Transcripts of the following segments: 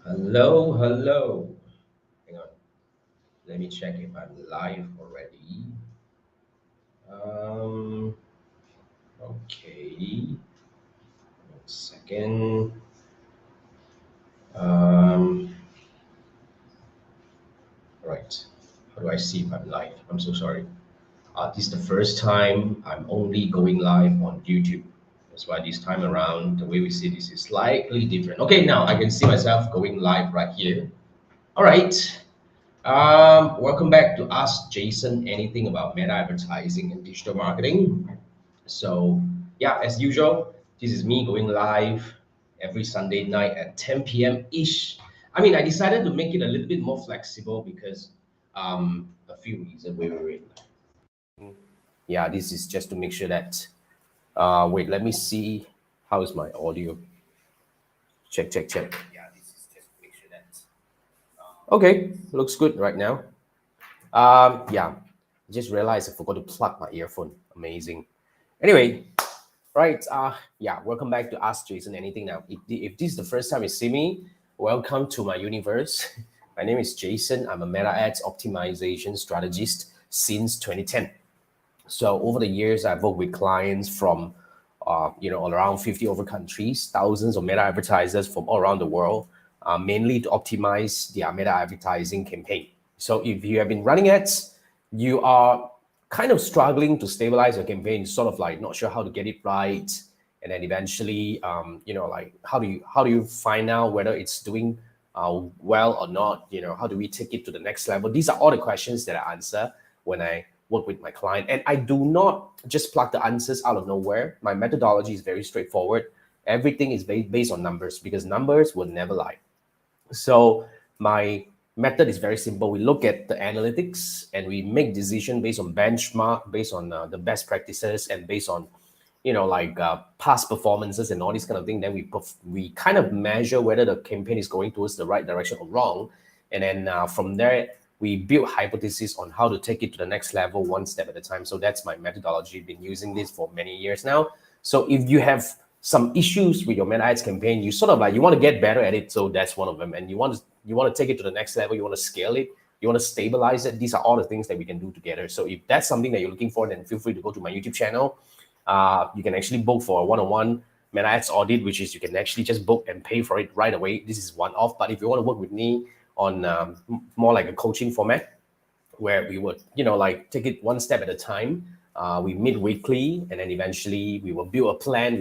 Hello, hello. Hang on. Let me check if I'm live already. Um, okay. One second. Um, right. How do I see if I'm live? I'm so sorry. This is the first time I'm only going live on YouTube. That's why this time around, the way we see this is slightly different. Okay, now I can see myself going live right here. All right. Welcome back to Ask Jason Anything About Meta Advertising and Digital Marketing. So, yeah, as usual, this is me going live every Sunday night at 10 p.m. ish. I mean, I decided to make it a little bit more flexible because a few reasons. Wait. Yeah, this is just to make sure that. Wait, let me see. How is my audio? Check. Yeah, this is just to make sure that. Okay, looks good right now. Yeah, just realized I forgot to plug my earphone. Amazing. Anyway, right. Yeah, welcome back to Ask Jason Anything Now. If this is the first time you see me, welcome to my universe. My name is Jason. I'm a meta ads optimization strategist since 2010. So over the years, I've worked with clients from, all around 50 over countries, thousands of meta advertisers from all around the world, mainly to optimize their meta advertising campaign. So if you have been running ads, you are kind of struggling to stabilize your campaign, sort of like not sure how to get it right, and then eventually, like how do you find out whether it's doing well or not? How do we take it to the next level? These are all the questions that I answer when I work with my client. And I do not just plug the answers out of nowhere. My methodology is very straightforward. Everything is based on numbers because numbers will never lie. So my method is very simple. We look at the analytics and we make decision based on benchmark, based on the best practices, and based on past performances and all these kind of things. Then we kind of measure whether the campaign is going towards the right direction or wrong, and then from there we build hypotheses on how to take it to the next level one step at a time. So that's my methodology. Been using this for many years now. So if you have some issues with your meta ads campaign, you sort of like you want to get better at it. So that's one of them. And you want to take it to the next level. You want to scale it. You want to stabilize it. These are all the things that we can do together. So if that's something that you're looking for, then feel free to go to my YouTube channel. You can actually book for a one-on-one meta ads audit, which is you can actually just book and pay for it right away. This is one off. But if you want to work with me on more like a coaching format, where we would, take it one step at a time. We meet weekly, and then eventually we will build a plan.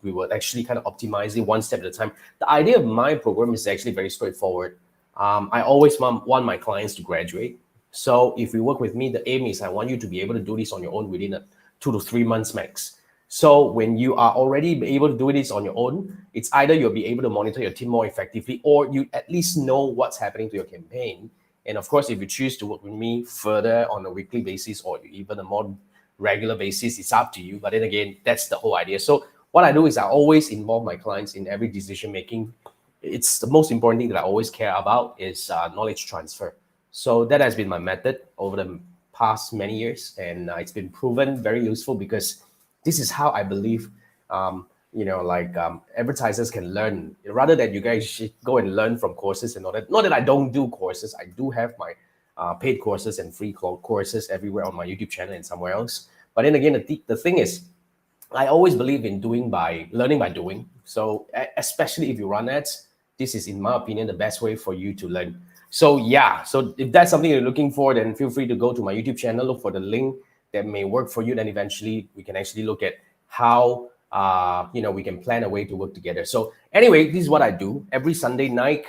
We would actually kind of optimize it one step at a time. The idea of my program is actually very straightforward. I always want my clients to graduate. So if you work with me, the aim is I want you to be able to do this on your own within 2 to 3 months max. So when you are already able to do this on your own, it's either you'll be able to monitor your team more effectively, or you at least know what's happening to your campaign. And of course, if you choose to work with me further on a weekly basis or even a more regular basis, it's up to you. But then again, that's the whole idea. So what I do is I always involve my clients in every decision making. It's the most important thing that I always care about is knowledge transfer. So that has been my method over the past many years, and it's been proven very useful because this is how I believe advertisers can learn, rather than you guys should go and learn from courses and all that. Not that I don't do courses. I do have my paid courses and free courses everywhere on my YouTube channel and somewhere else. But then again, the thing is, I always believe in learning by doing. So especially if you run ads, this is, in my opinion, the best way for you to learn. So yeah, so if that's something you're looking for, then feel free to go to my YouTube channel, look for the link that may work for you. Then eventually we can actually look at how we can plan a way to work together. So anyway, this is what I do every Sunday night.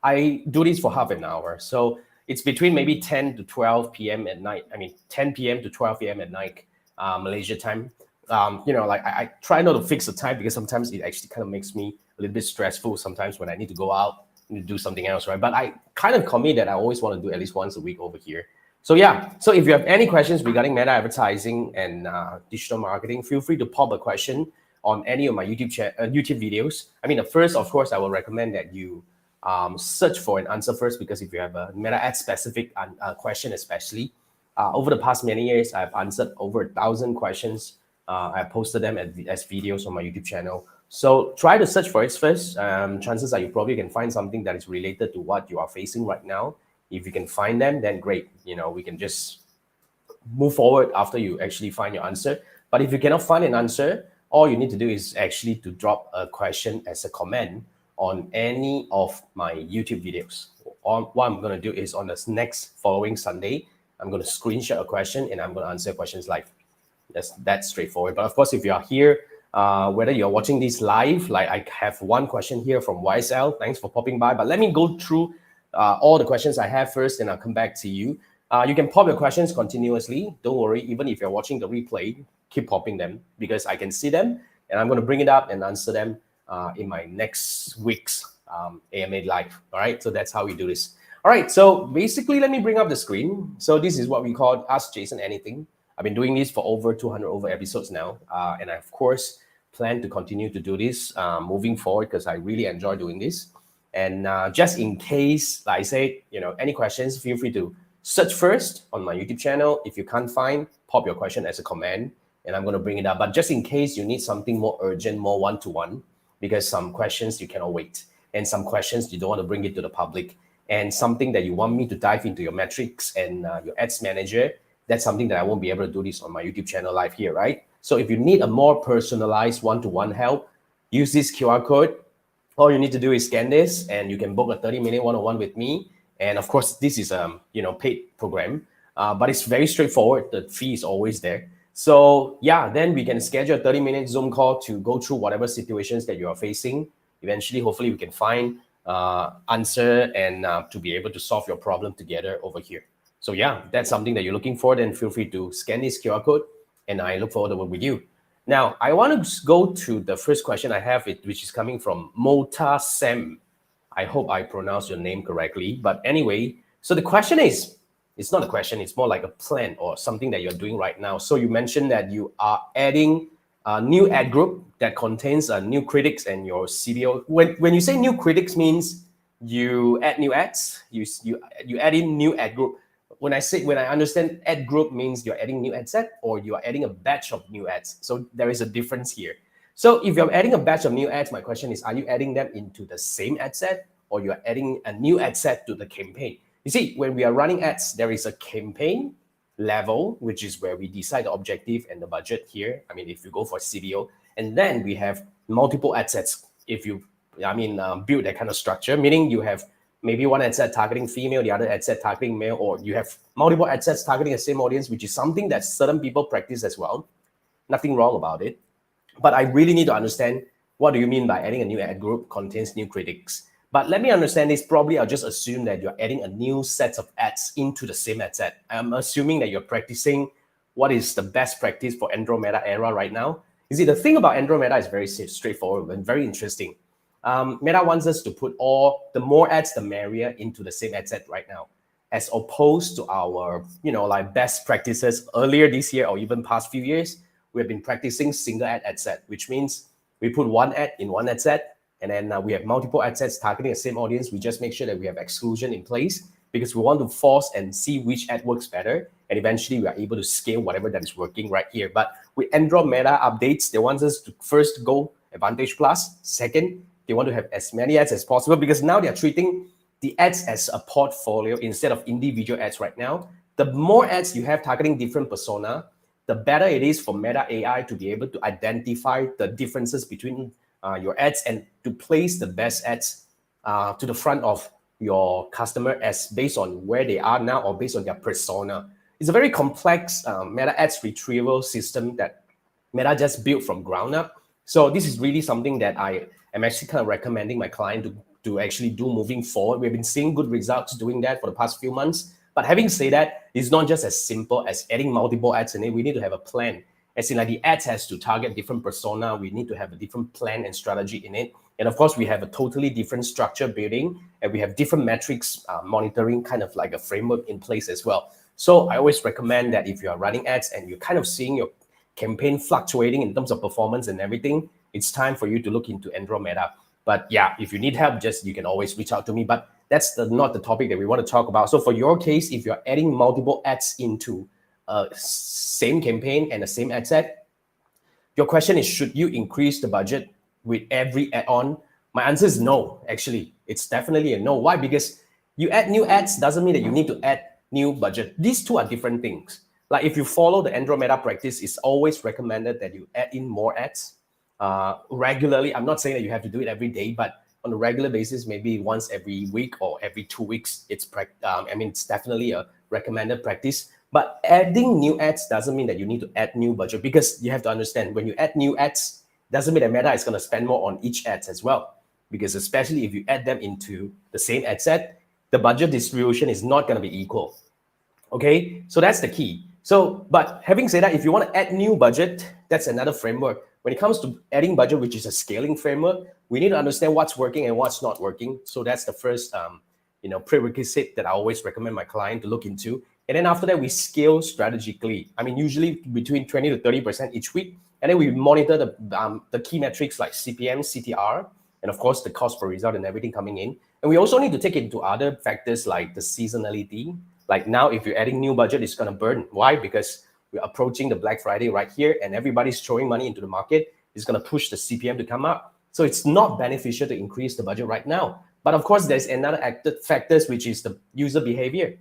I do this for half an hour. So it's between maybe 10 to 12 p.m. at night. I mean, 10 p.m. to 12 p.m. at night, Malaysia time. I try not to fix the time because sometimes it actually kind of makes me a little bit stressful sometimes when I need to go out and do something else, right? But I kind of commit that I always want to do at least once a week over here. So yeah, so if you have any questions regarding meta advertising and digital marketing, feel free to pop a question on any of my YouTube videos. I mean, first, of course, I will recommend that you search for an answer first, because if you have a meta ad specific question, especially over the past many years, I've answered over 1,000 questions. I posted them as videos on my YouTube channel So try to search for it first. Chances are you probably can find something that is related to what you are facing right now. If you can find them, then great. We can just move forward after you actually find your answer. But if you cannot find an answer, all you need to do is actually to drop a question as a comment on any of my YouTube videos. What I'm going to do is on the next following Sunday, I'm going to screenshot a question and I'm going to answer questions live. That's straightforward. But of course, if you are here, whether you're watching this live, like I have one question here from YSL. Thanks for popping by. But let me go through all the questions I have first, and I'll come back to you. You can pop your questions continuously. Don't worry, even if you're watching the replay, keep popping them because I can see them, and I'm going to bring it up and answer them in my next week's AMA Live. All right, so that's how we do this. All right, so basically, let me bring up the screen. So this is what we call Ask Jason Anything. I've been doing this for over 200 episodes now, and I, of course, plan to continue to do this moving forward because I really enjoy doing this. And just in case, like I said, any questions, feel free to search first on my YouTube channel. If you can't find, pop your question as a comment, and I'm going to bring it up. But just in case you need something more urgent, more one-to-one, because some questions you cannot wait, and some questions you don't want to bring it to the public, and something that you want me to dive into your metrics and your ads manager, that's something that I won't be able to do this on my YouTube channel live here, right? So if you need a more personalized one-to-one help, use this QR code. All you need to do is scan this, and you can book a 30-minute one-on-one with me. And of course, this is a paid program, but it's very straightforward. The fee is always there. So yeah, then we can schedule a 30-minute Zoom call to go through whatever situations that you are facing. Eventually, hopefully, we can find answer and to be able to solve your problem together over here. So yeah, that's something that you're looking for. Then feel free to scan this QR code, and I look forward to work with you. Now, I want to go to the first question I have, which is coming from Mota Sam. I hope I pronounced your name correctly. But anyway, so the question is, it's not a question, it's more like a plan or something that you're doing right now. So you mentioned that you are adding a new ad group that contains new critics and your CBO. When you say new critics means you add new ads, you add in new ad group. When I understand ad group means you're adding new ad set or you are adding a batch of new ads. So there is a difference here. So if you're adding a batch of new ads, my question is, are you adding them into the same ad set or you're adding a new ad set to the campaign? You see, when we are running ads, there is a campaign level, which is where we decide the objective and the budget here. I mean, if you go for CBO, and then we have multiple ad sets. If you, build that kind of structure, meaning you have maybe one ad set targeting female, the other ad set targeting male, or you have multiple ad sets targeting the same audience, which is something that certain people practice as well. Nothing wrong about it. But I really need to understand, what do you mean by adding a new ad group contains new critics? But let me understand this. Probably I'll just assume that you're adding a new set of ads into the same ad set. I'm assuming that you're practicing what is the best practice for Andromeda era right now. You see, the thing about Andromeda is very straightforward and very interesting. Meta wants us to put the more ads, the merrier into the same ad set right now, as opposed to our, best practices earlier this year or even past few years. We've been practicing single ad set, which means we put one ad in one ad set, and then we have multiple ad sets targeting the same audience. We just make sure that we have exclusion in place because we want to force and see which ad works better. And eventually we are able to scale whatever that is working right here. But with Andromeda updates, they want us to first go Advantage Plus. Second, they want to have as many ads as possible because now they're treating the ads as a portfolio instead of individual ads right now. The more ads you have targeting different persona, the better it is for Meta AI to be able to identify the differences between your ads and to place the best ads to the front of your customer as based on where they are now or based on their persona. It's a very complex Meta ads retrieval system that Meta just built from ground up. So this is really something that I am actually kind of recommending my client to actually do moving forward. We've been seeing good results doing that for the past few months. But having said that, it's not just as simple as adding multiple ads in it. We need to have a plan. As in, like, the ads has to target different persona. We need to have a different plan and strategy in it. And of course, we have a totally different structure building, and we have different metrics monitoring, kind of like a framework in place as well. So I always recommend that if you are running ads and you're kind of seeing your campaign fluctuating in terms of performance and everything, it's time for you to look into Andromeda. But yeah, if you need help, you can always reach out to me. But that's not the topic that we want to talk about. So for your case, if you're adding multiple ads into a same campaign and the same ad set, your question is, should you increase the budget with every add-on? My answer is no, actually. It's definitely a no. Why? Because you add new ads doesn't mean that you need to add new budget. These two are different things. Like if you follow the Andromeda practice, it's always recommended that you add in more ads regularly. I'm not saying that you have to do it every day, but on a regular basis, maybe once every week or every 2 weeks, it's it's definitely a recommended practice. But adding new ads doesn't mean that you need to add new budget, because you have to understand, when you add new ads, doesn't mean that Meta is going to spend more on each ads as well. Because especially if you add them into the same ad set, the budget distribution is not going to be equal. Okay, so that's the key. So, but having said that, if you want to add new budget, that's another framework. When it comes to adding budget, which is a scaling framework, we need to understand what's working and what's not working. So that's the first, prerequisite that I always recommend my client to look into. And then after that, we scale strategically. I mean, usually between 20 to 30% each week. And then we monitor the key metrics like CPM, CTR, and of course the cost per result and everything coming in. And we also need to take into other factors like the seasonality. Like now, if you're adding new budget, it's going to burn. Why? Because we're approaching the Black Friday right here, and everybody's throwing money into the market. It's going to push the CPM to come up. So it's not beneficial to increase the budget right now. But of course, there's another factors, which is the user behavior.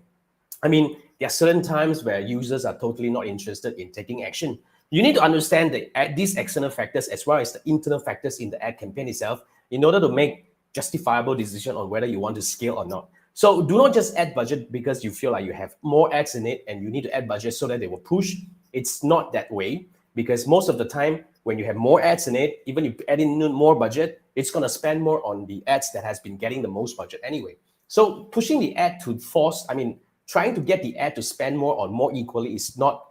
I mean, there are certain times where users are totally not interested in taking action. You need to understand these external factors as well as the internal factors in the ad campaign itself in order to make justifiable decision on whether you want to scale or not. So do not just add budget because you feel like you have more ads in it and you need to add budget so that they will push. It's not that way, because most of the time when you have more ads in it, even if you add in more budget, it's going to spend more on the ads that has been getting the most budget anyway. So pushing the ad to trying to get the ad to spend more on more equally is not,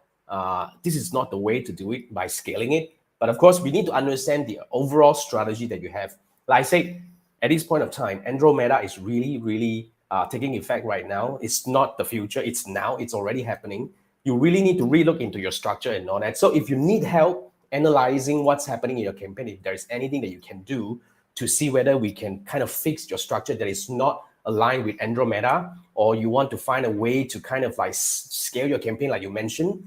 this is not the way to do it by scaling it. But of course, we need to understand the overall strategy that you have. Like I said, at this point of time, Andromeda is really, really taking effect right now. It's not the future, it's now, it's already happening. You really need to relook into your structure and all that. So if you need help analyzing what's happening in your campaign, if there's anything that you can do to see whether we can kind of fix your structure that is not aligned with Andromeda, or you want to find a way to kind of like scale your campaign like you mentioned,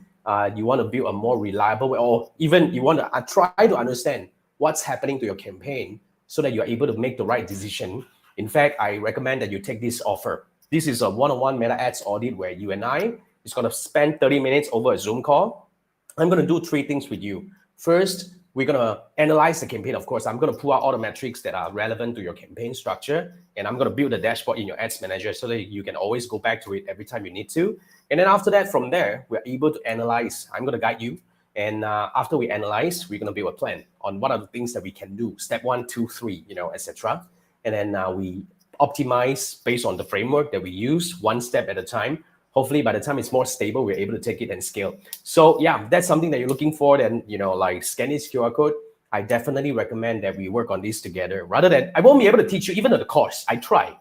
you want to build a more reliable way, or even you want to try to understand what's happening to your campaign so that you're able to make the right decision. In fact, I recommend that you take this offer. This is a one-on-one Meta Ads audit where you and I is going to spend 30 minutes over a Zoom call. I'm going to do 3 things with you. First, we're going to analyze the campaign. Of course, I'm going to pull out all the metrics that are relevant to your campaign structure, and I'm going to build a dashboard in your ads manager so that you can always go back to it every time you need to. And then after that, from there, we're able to analyze. I'm going to guide you. And after we analyze, we're going to build a plan on what are the things that we can do. Step 1, 2, 3, etc. And then we optimize based on the framework that we use, one step at a time. Hopefully, by the time it's more stable, we're able to take it and scale. So yeah, that's something that you're looking for. Then, like scan this QR code. I definitely recommend that we work on this together. Rather than, I won't be able to teach you even at the course. I try.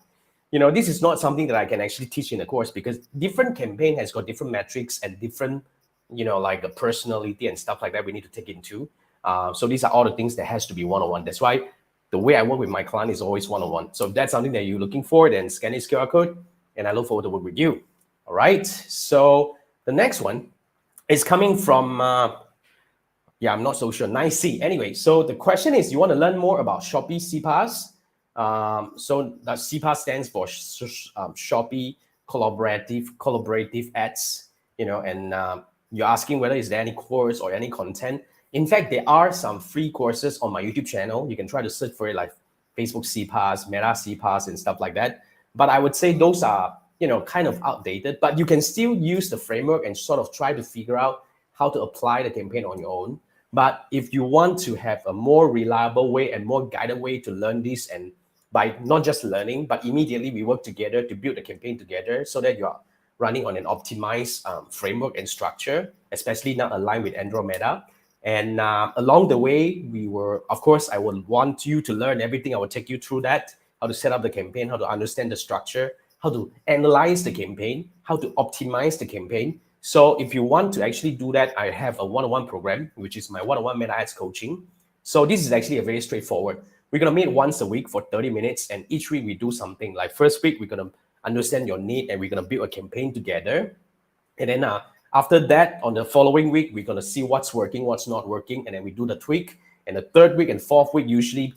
This is not something that I can actually teach in the course, because different campaign has got different metrics and different, like the personality and stuff like that we need to take into. So these are all the things that has to be one-on-one. That's why the way I work with my client is always one-on-one. So if that's something that you're looking for, then scan this QR code, and I look forward to work with you. All right. So the next one is coming from, I'm not so sure. 9C. Anyway, so the question is, you want to learn more about Shopee CPAS? So that CPAS stands for Shopee Collaborative Ads, and you're asking whether is there any course or any content. In fact, there are some free courses on my YouTube channel. You can try to search for it, like Facebook CPAS, Meta CPAS, and stuff like that. But I would say those are, kind of outdated, but you can still use the framework and sort of try to figure out how to apply the campaign on your own. But if you want to have a more reliable way and more guided way to learn this, and by not just learning, but immediately we work together to build the campaign together so that you're running on an optimized framework and structure, especially now aligned with Andromeda. And along the way, of course, I will want you to learn everything. I will take you through that, how to set up the campaign, how to understand the structure, how to analyze the campaign, how to optimize the campaign. So if you want to actually do that, I have a one-on-one program, which is my one-on-one Meta Ads coaching. So this is actually a very straightforward. We're going to meet once a week for 30 minutes, and each week we do something. Like first week, we're going to understand your need, and we're going to build a campaign together. And then after that, on the following week, we're going to see what's working, what's not working, and then we do the tweak. And the third week and fourth week, usually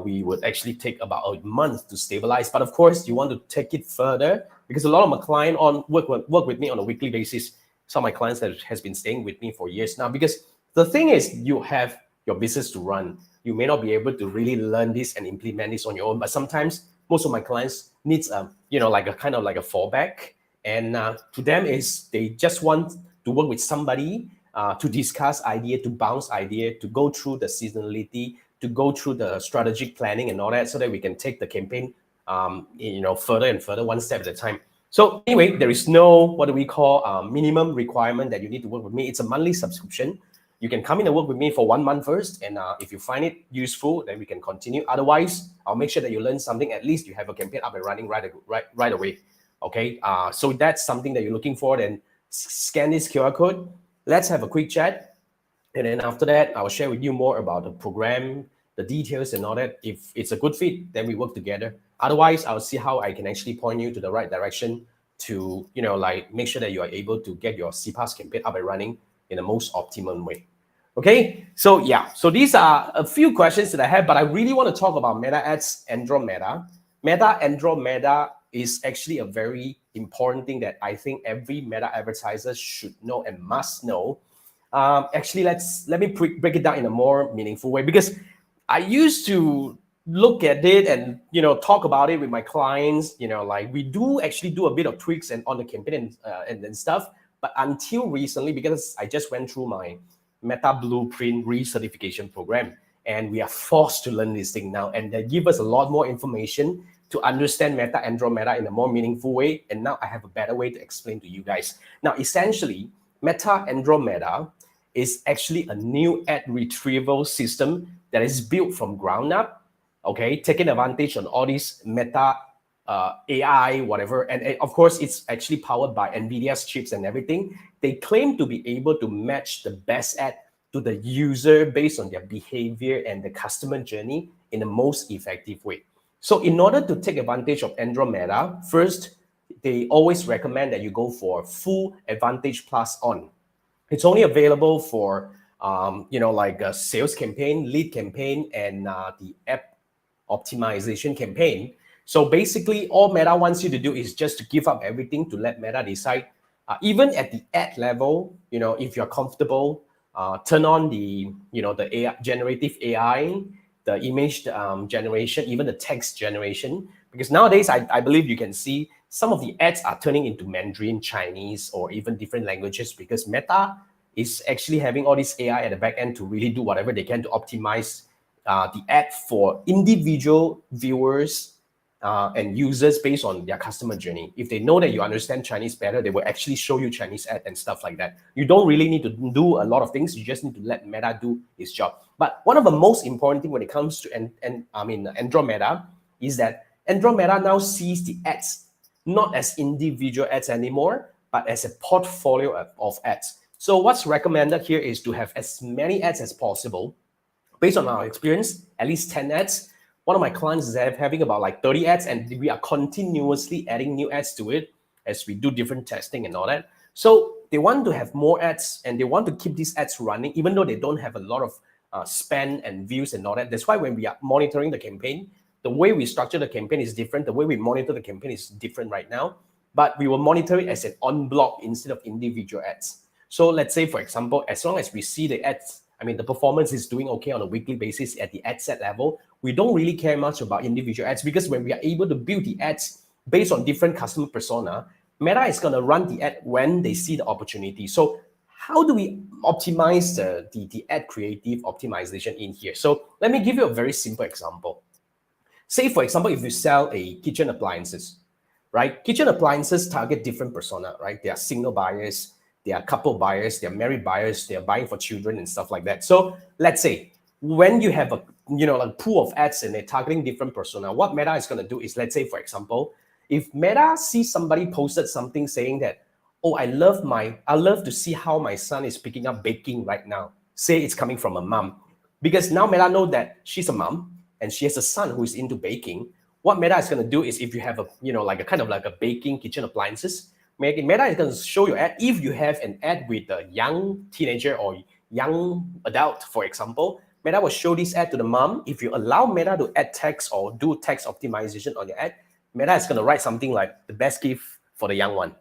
we would actually take about a month to stabilize. But of course, you want to take it further because a lot of my clients work with me on a weekly basis. Some of my clients that has been staying with me for years now, because the thing is, you have your business to run. You may not be able to really learn this and implement this on your own, but sometimes most of my clients needs like a kind of like a fallback. And to them is they just want to work with somebody to discuss idea, to bounce idea, to go through the seasonality, to go through the strategic planning and all that, so that we can take the campaign further and further, one step at a time. So anyway, there is no what do we call minimum requirement that you need to work with me. It's a monthly subscription. You can come in and work with me for 1 month first, and if you find it useful, then we can continue. Otherwise, I'll make sure that you learn something. At least you have a campaign up and running right away. Okay, so that's something that you're looking for. Then scan this QR code. Let's have a quick chat, and then after that, I'll share with you more about the program, the details, and all that. If it's a good fit, then we work together. Otherwise, I'll see how I can actually point you to the right direction to make sure that you are able to get your CPAS campaign up and running in the most optimum way. Okay, so yeah, so these are a few questions that I have, but I really want to talk about Meta Ads Andromeda. Meta Andromeda is actually a very important thing that I think every Meta advertiser should know and must know. Actually, let me break it down in a more meaningful way, because I used to look at it and talk about it with my clients. Like we do actually do a bit of tweaks and on the campaign and stuff. But until recently, because I just went through my Meta Blueprint recertification program, and we are forced to learn this thing now, and they give us a lot more information to understand Meta Andromeda in a more meaningful way. And now I have a better way to explain to you guys. Now, essentially, Meta Andromeda is actually a new ad retrieval system that is built from ground up, okay, taking advantage on all these Meta AI, whatever. And of course, it's actually powered by NVIDIA's chips and everything. They claim to be able to match the best ad to the user based on their behavior and the customer journey in the most effective way. So in order to take advantage of Andromeda, first, they always recommend that you go for full Advantage Plus on. It's only available for, like a sales campaign, lead campaign, and the app optimization campaign. So basically, all Meta wants you to do is just to give up everything to let Meta decide. Even at the ad level, if you're comfortable, turn on the AI, generative AI, the image generation, even the text generation. Because nowadays, I believe you can see some of the ads are turning into Mandarin, Chinese, or even different languages, because Meta is actually having all this AI at the back end to really do whatever they can to optimize the ad for individual viewers and users based on their customer journey. If they know that you understand Chinese better, they will actually show you Chinese ad and stuff like that. You don't really need to do a lot of things. You just need to let Meta do its job. But one of the most important thing when it comes to Andromeda is that Andromeda now sees the ads not as individual ads anymore, but as a portfolio of ads. So what's recommended here is to have as many ads as possible. Based on our experience, at least 10 ads. One of my clients is having about like 30 ads, and we are continuously adding new ads to it as we do different testing and all that. So they want to have more ads, and they want to keep these ads running, even though they don't have a lot of spend and views and all that. That's why when we are monitoring the campaign, the way we structure the campaign is different. The way we monitor the campaign is different right now, but we will monitor it as an on block instead of individual ads. So let's say, for example, as long as we see the ads, the performance is doing okay on a weekly basis at the ad set level, we don't really care much about individual ads, because when we are able to build the ads based on different customer persona, Meta is going to run the ad when they see the opportunity. So how do we optimize the ad creative optimization in here? So let me give you a very simple example. Say, for example, if you sell a kitchen appliances, right? Kitchen appliances target different persona, right? They are single buyers, they are couple buyers, they're married buyers, they're buying for children and stuff like that. So let's say when you have a pool of ads and they're targeting different persona, what Meta is going to do is, let's say, for example, if Meta sees somebody posted something saying that, oh, I love to see how my son is picking up baking right now. Say it's coming from a mom, because now Meta knows that she's a mom and she has a son who is into baking. What Meta is going to do is, if you have a kind of like a baking kitchen appliances, Meta is going to show your ad. If you have an ad with a young teenager or young adult, for example, Meta will show this ad to the mom. If you allow Meta to add text or do text optimization on your ad, Meta is going to write something like the best gift for the young one.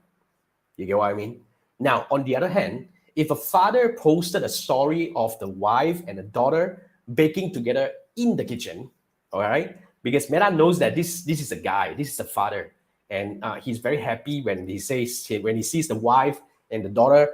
You get what I mean? Now, on the other hand, if a father posted a story of the wife and the daughter baking together in the kitchen, all right, because Meta knows that this is a guy, this is a father, and he's very happy when he sees the wife and the daughter,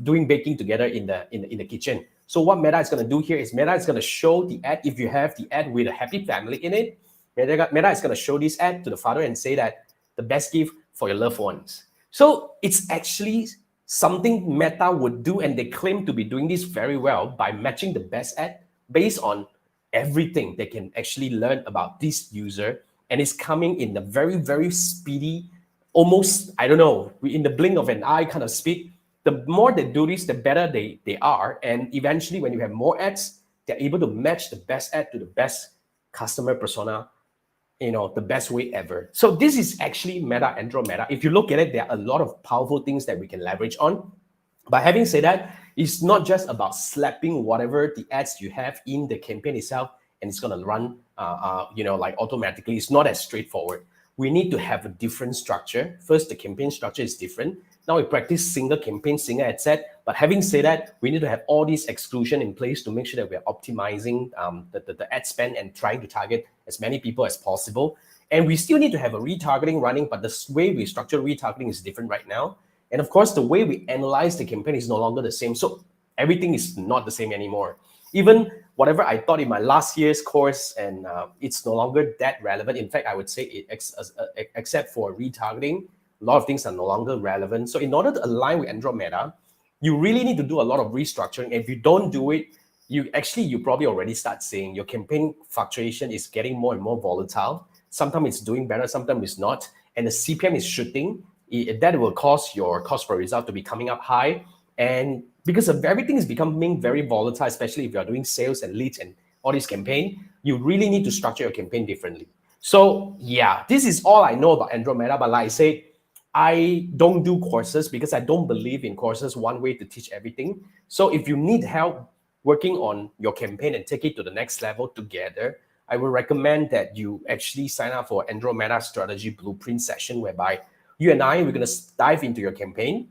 doing baking together in the kitchen. So what Meta is going to do here is Meta is going to show the ad. If you have the ad with a happy family in it, Meta is going to show this ad to the father and say that the best gift for your loved ones. So it's actually something Meta would do, and they claim to be doing this very well by matching the best ad based on everything they can actually learn about this user. And it's coming in a very, very speedy, almost, I don't know, in the blink of an eye kind of speed. The more they do this, the better they are. And eventually, when you have more ads, they're able to match the best ad to the best customer persona, the best way ever. So this is actually Meta Andromeda. If you look at it, there are a lot of powerful things that we can leverage on. But having said that, it's not just about slapping whatever the ads you have in the campaign itself, and it's going to run, like automatically. It's not as straightforward. We need to have a different structure. First, the campaign structure is different. Now we practice single campaign, single ad set. But having said that, we need to have all these exclusion in place to make sure that we're optimizing the ad spend and trying to target as many people as possible. And we still need to have a retargeting running, but the way we structure retargeting is different right now. And of course, the way we analyze the campaign is no longer the same. So everything is not the same anymore. Even whatever I taught in my last year's course, and it's no longer that relevant. In fact, I would say except for retargeting, a lot of things are no longer relevant. So in order to align with Andromeda, you really need to do a lot of restructuring. If you don't do it, you probably already start seeing your campaign fluctuation is getting more and more volatile. Sometimes it's doing better, sometimes it's not. And the CPM is shooting. That will cause your cost per result to be coming up high. And because of everything is becoming very volatile, especially if you're doing sales and leads and all this campaign, you really need to structure your campaign differently. So yeah, this is all I know about Andromeda. But like I said, I don't do courses because I don't believe in courses, one way to teach everything. So if you need help working on your campaign and take it to the next level together, I would recommend that you actually sign up for Andromeda Strategy Blueprint session, whereby you and I, we're going to dive into your campaign.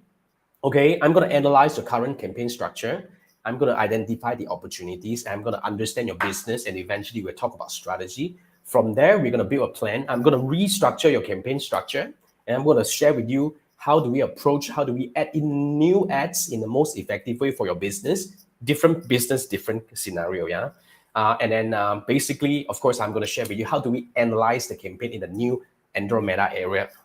Okay, I'm going to analyze your current campaign structure. I'm going to identify the opportunities. I'm going to understand your business, and eventually we'll talk about strategy. From there, we're going to build a plan. I'm going to restructure your campaign structure, and I'm going to share with you how do we add in new ads in the most effective way for your business, different business, different scenario, yeah? And then basically, of course, I'm going to share with you how do we analyze the campaign in the new Andromeda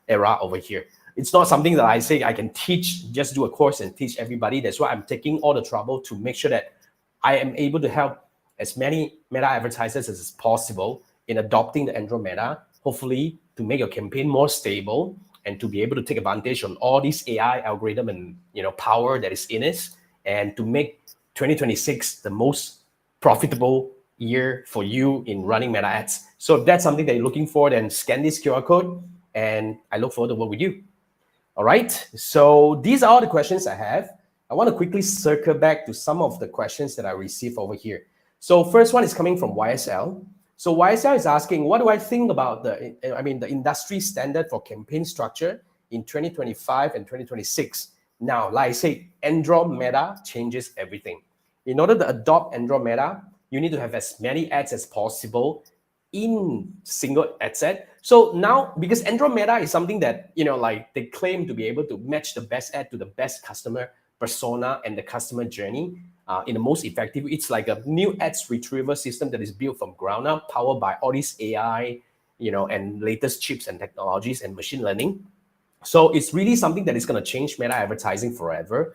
era over here. It's not something that I say I can teach, just do a course and teach everybody. That's why I'm taking all the trouble to make sure that I am able to help as many Meta advertisers as possible in adopting the Andromeda, hopefully to make your campaign more stable and to be able to take advantage on all these AI algorithm and power that is in it, and to make 2026 the most profitable year for you in running Meta ads. So if that's something that you're looking for, then scan this QR code, and I look forward to work with you. All right, so these are all the questions I have. I want to quickly circle back to some of the questions that I received over here. So first one is coming from YSL. So YSL is asking, what do I think about the industry standard for campaign structure in 2025 and 2026? Now, like I said, Andromeda changes everything. In order to adopt Andromeda, you need to have as many ads as possible in single ad set. So now, because Andromeda is something that, like they claim to be able to match the best ad to the best customer persona and the customer journey in the most effective. It's like a new ads retrieval system that is built from ground up, powered by all these AI, and latest chips and technologies and machine learning. So it's really something that is going to change Meta advertising forever.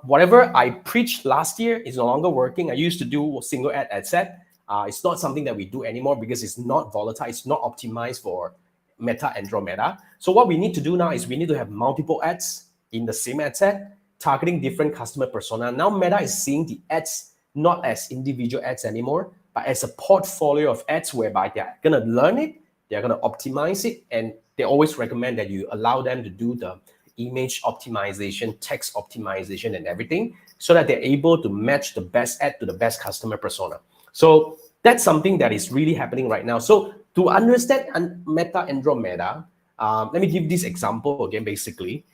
Whatever I preached last year is no longer working. I used to do single ad set. It's not something that we do anymore because it's not volatile. It's not optimized for Meta Andromeda. So what we need to do now is we need to have multiple ads in the same ad set, targeting different customer persona. Now Meta is seeing the ads not as individual ads anymore, but as a portfolio of ads whereby they're going to learn it, they're going to optimize it, and they always recommend that you allow them to do the image optimization, text optimization, and everything. so that they're able to match the best ad to the best customer persona. So that's something that is really happening right now. So to understand Meta Andromeda, let me give this example again. Basically,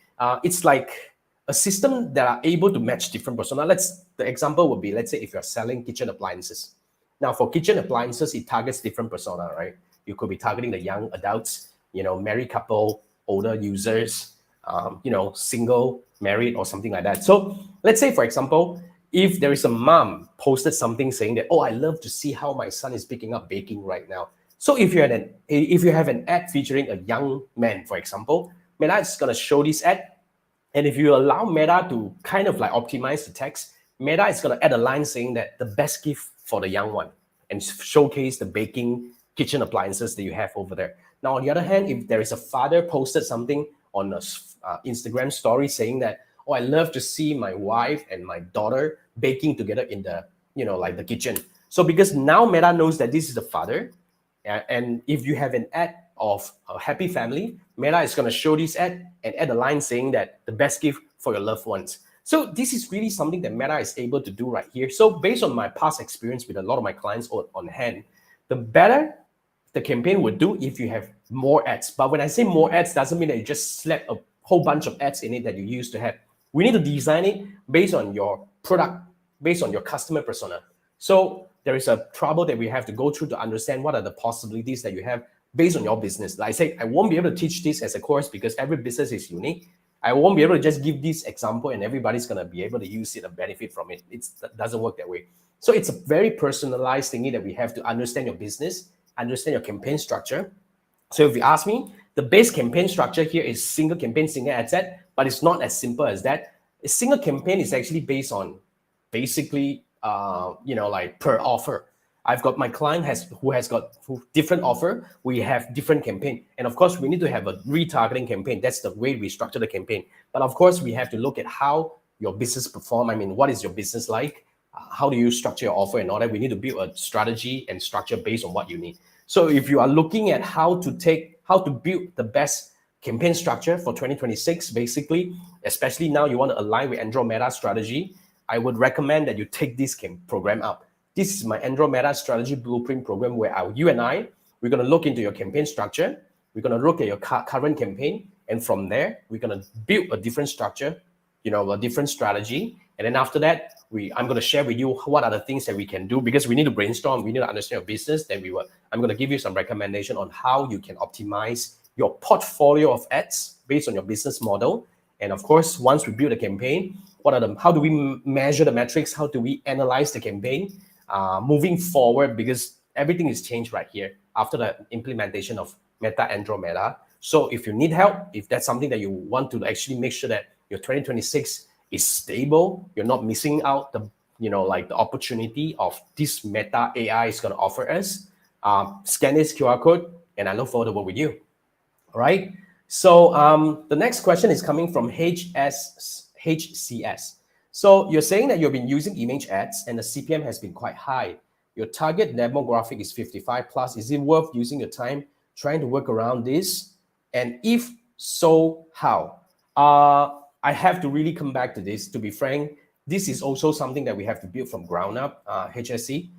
it's like a system that are able to match different persona. The example would be, let's say if you're selling kitchen appliances. Now for kitchen appliances, it targets different persona, right? You could be targeting the young adults, married couple, older users, single, married, or something like that. So let's say, for example, if there is a mom posted something saying that, oh, I love to see how my son is picking up baking right now. So if you have an ad featuring a young man, for example, Meta is gonna show this ad, and if you allow Meta to kind of like optimize the text, Meta is gonna add a line saying that the best gift for the young one, and showcase the baking kitchen appliances that you have over there. Now, on the other hand, if there is a father posted something on a Instagram story saying that, oh, I love to see my wife and my daughter baking together in the, like the kitchen. So because now Meta knows that this is the father, and if you have an ad of a happy family, Meta is going to show this ad and add a line saying that the best gift for your loved ones. So this is really something that Meta is able to do right here. So based on my past experience with a lot of my clients on hand, the better the campaign would do if you have more ads. But when I say more ads, doesn't mean that you just slap a whole bunch of ads in it that you used to have. We need to design it based on your product, based on your customer persona. So there is a trouble that we have to go through to understand what are the possibilities that you have based on your business. Like I said, I won't be able to teach this as a course because every business is unique. I won't be able to just give this example and everybody's going to be able to use it and benefit from it. It doesn't work that way. So it's a very personalized thingy that we have to understand your business, understand your campaign structure. So if you ask me, the base campaign structure here is single campaign, single ad set, but it's not as simple as that. A single campaign is actually based on basically, like per offer. I've got my client who has got different offer. We have different campaign. And of course, we need to have a retargeting campaign. That's the way we structure the campaign. But of course, we have to look at how your business perform. I mean, what is your business like? How do you structure your offer and all that? We need to build a strategy and structure based on what you need. So if you are looking at how to build the best campaign structure for 2026, basically, especially now you want to align with Andromeda strategy, I would recommend that you take this program up. This is my Andromeda strategy blueprint program where you and I, we're going to look into your campaign structure. We're going to look at your current campaign. And from there, we're going to build a different structure, a different strategy. And then after that, I'm going to share with you what are the things that we can do because we need to brainstorm. We need to understand your business. Then I'm going to give you some recommendation on how you can optimize your portfolio of ads based on your business model. And of course, once we build a campaign, how do we measure the metrics? How do we analyze the campaign moving forward? Because everything is changed right here after the implementation of Meta Andromeda. So if you need help, if that's something that you want to actually make sure that your 2026 is stable, you're not missing out the opportunity of this Meta AI is going to offer us, scan this QR code, and I look forward to work with you. All right. So the next question is coming from HCS. So you're saying that you've been using image ads and the CPM has been quite high. Your target demographic is 55 plus. Is it worth using your time trying to work around this? And if so, how? I have to really come back to this. To be frank, this is also something that we have to build from ground up, HCS,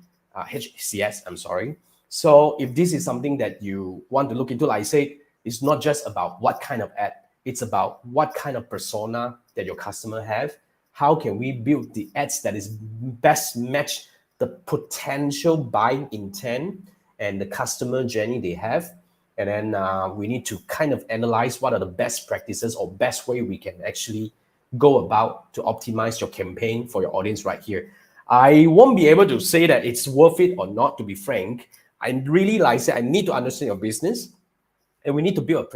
I'm sorry. So if this is something that you want to look into, like I said, it's not just about what kind of ad, it's about what kind of persona that your customer have. How can we build the ads that is best match the potential buying intent and the customer journey they have? And then we need to kind of analyze what are the best practices or best way we can actually go about to optimize your campaign for your audience right here. I won't be able to say that it's worth it or not, to be frank. I really, like I said, I need to understand your business and we need to build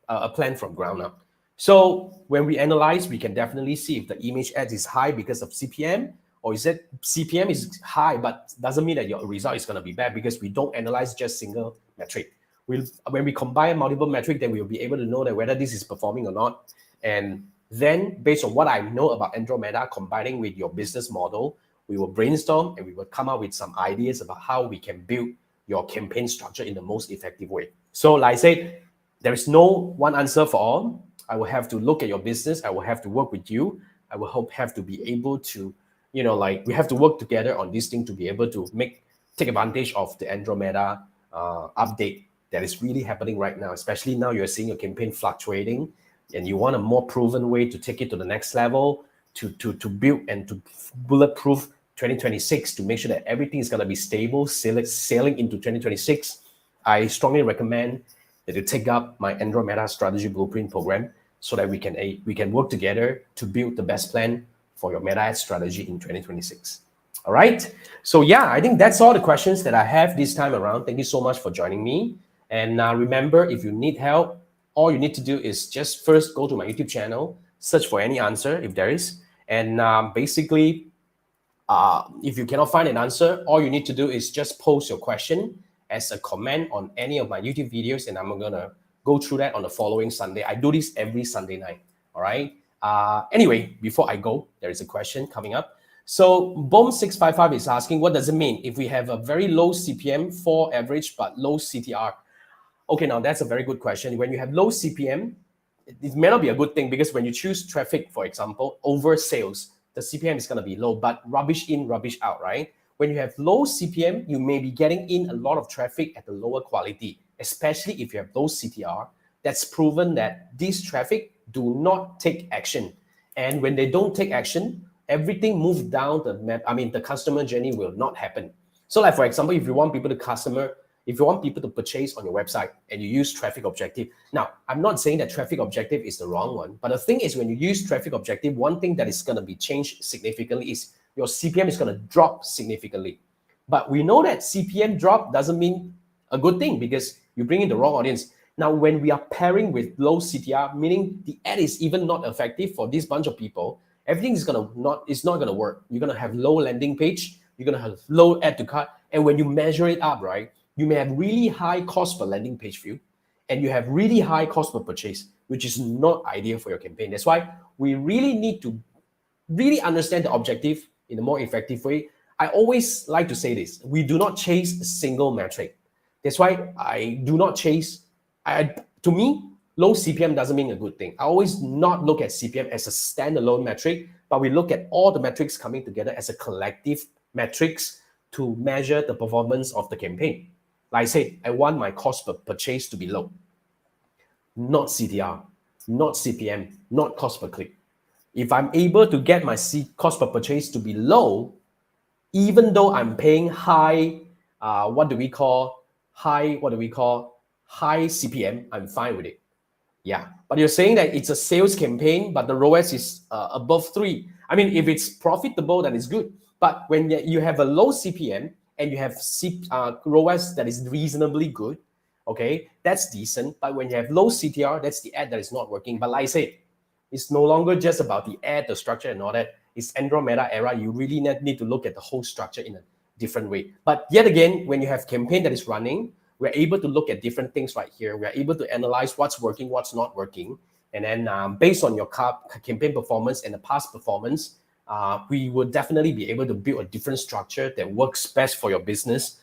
a plan from ground up. So when we analyze, we can definitely see if the image ads is high because of CPM, or is it CPM is high, but doesn't mean that your result is going to be bad because we don't analyze just single metric. When we combine multiple metrics, then we'll be able to know that whether this is performing or not. And then based on what I know about Andromeda, combining with your business model, we will brainstorm and we will come up with some ideas about how we can build your campaign structure in the most effective way. So like I said, there is no one answer for all. I will have to look at your business. I will have to work with you. I will have to be able to like we have to work together on this thing to be able to take advantage of the Andromeda update that is really happening right now. Especially now you're seeing your campaign fluctuating, and you want a more proven way to take it to the next level, to build and to bulletproof 2026, to make sure that everything is going to be stable sailing into 2026. I strongly recommend that you take up my Andromeda strategy blueprint program, so that we can work together to build the best plan for your meta ad strategy in 2026. All right. So yeah, I think that's all the questions that I have this time around. Thank you so much for joining me. And remember, if you need help, all you need to do is just first go to my YouTube channel, search for any answer if there is. And basically, if you cannot find an answer, all you need to do is just post your question as a comment on any of my YouTube videos, and I'm going to go through that on the following Sunday. I do this every Sunday night. All right. Anyway, before I go, there is a question coming up. So Bomb655 is asking, what does it mean if we have a very low CPM for average but low CTR? Okay, now that's a very good question. When you have low CPM, it may not be a good thing, because when you choose traffic, for example, over sales, the CPM is going to be low, but rubbish in, rubbish out, right? When you have low CPM, you may be getting in a lot of traffic at a lower quality, especially if you have low CTR. That's proven that these traffic do not take action. And when they don't take action, everything moves down the map. I mean, the customer journey will not happen. So like, for example, if you want people to purchase on your website and you use traffic objective. Now, I'm not saying that traffic objective is the wrong one, but the thing is, when you use traffic objective, one thing that is going to be changed significantly is your CPM is going to drop significantly. But we know that CPM drop doesn't mean a good thing, because you bring in the wrong audience. Now, when we are pairing with low CTR, meaning the ad is even not effective for this bunch of people, everything is not going to work. You're going to have low landing page, you're going to have low add to cart, and when you measure it up, right, you may have really high cost per landing page view, and you have really high cost per purchase, which is not ideal for your campaign. That's why we really need to really understand the objective in a more effective way. I always like to say this: we do not chase a single metric. That's why I do not chase. To me, low CPM doesn't mean a good thing. I always not look at CPM as a standalone metric, but we look at all the metrics coming together as a collective metrics to measure the performance of the campaign. Like I said, I want my cost per purchase to be low, not CTR, not CPM, not cost per click. If I'm able to get my cost per purchase to be low, even though I'm paying high, high CPM, I'm fine with it. Yeah, but you're saying that it's a sales campaign, but the ROAS is above 3. I mean, if it's profitable, then it's good. But when you have a low CPM and you have ROAS that is reasonably good, okay, that's decent. But when you have low CTR, that's the ad that is not working. But like I said, it's no longer just about the ad, the structure and all that. It's Andromeda era. You really need to look at the whole structure in a different way. But yet again, when you have campaign that is running, we're able to look at different things right here. We're able to analyze what's working, what's not working. And then based on your campaign performance and the past performance, we will definitely be able to build a different structure that works best for your business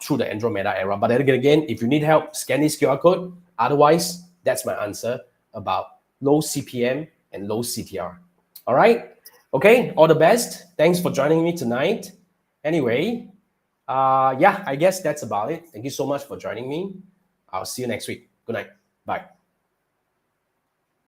through the Andromeda era. But then again, if you need help, scan this QR code. Otherwise, that's my answer about low CPM and low CTR. All right. Okay. All the best. Thanks for joining me tonight. Anyway, yeah, I guess that's about it. Thank you so much for joining me. I'll see you next week. Good night. Bye.